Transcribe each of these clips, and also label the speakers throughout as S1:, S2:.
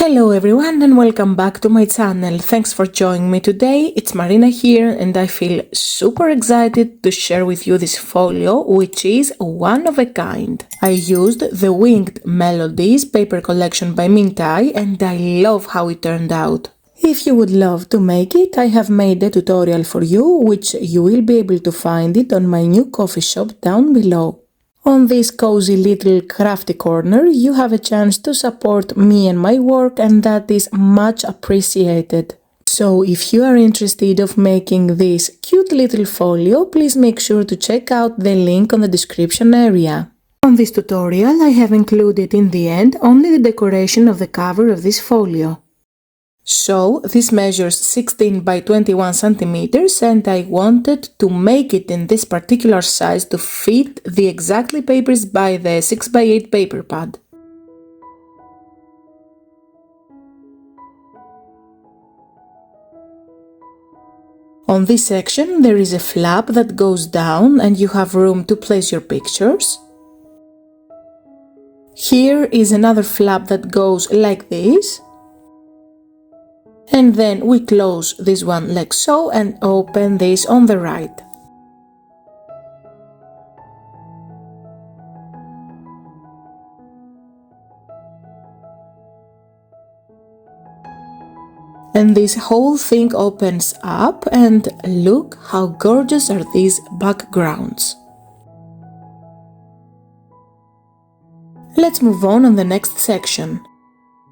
S1: Hello everyone and welcome back to my channel. Thanks for joining me today. It's Marina here and I feel super excited to share with you this folio, which is one of a kind. I used the winged Melodies paper collection by Mintay and I love how it turned out. If you would love to make it, I have made a tutorial for you, which you will be able to find it on my new coffee shop down below. On this cozy little crafty corner, you have a chance to support me and my work, and that is much appreciated. So if you are interested of making this cute little folio, please make sure to check out the link on the description area. On this tutorial, I have included in the end only the decoration of the cover of this folio. So, this measures 16 by 21 centimeters and I wanted to make it in this particular size to fit the exactly papers by the 6 by 8 paper pad. On this section there is a flap that goes down and you have room to place your pictures. Here is another flap that goes like this. And then we close this one like so and open this on the right. And this whole thing opens up and look how gorgeous are these backgrounds. Let's move on the next section.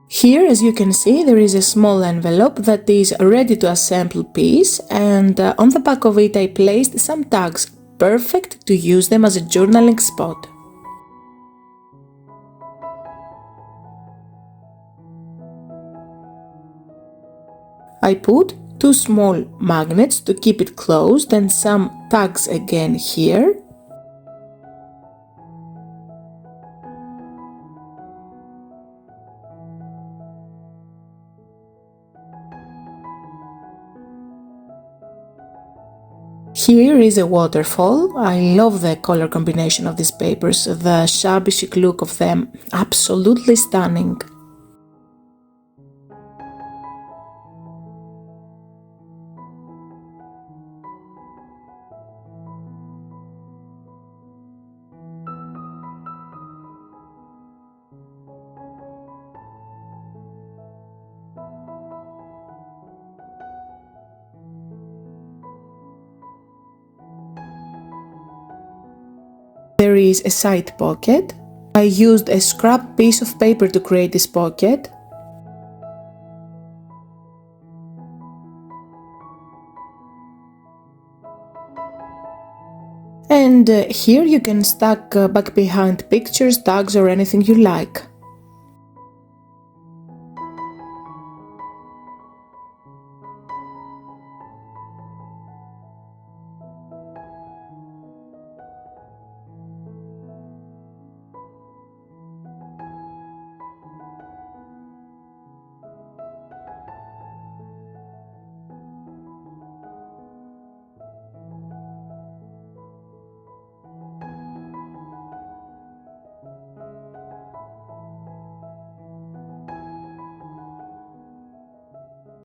S1: Here, as you can see, there is a small envelope that is a ready to assemble piece, and on the back of it I placed some tags, perfect to use them as a journaling spot. I put two small magnets to keep it closed and some tags again here. Here is a waterfall. I love the color combination of these papers, the shabby chic look of them, absolutely stunning. There is a side pocket. I used a scrap piece of paper to create this pocket. And here you can stack back behind pictures, tags or anything you like.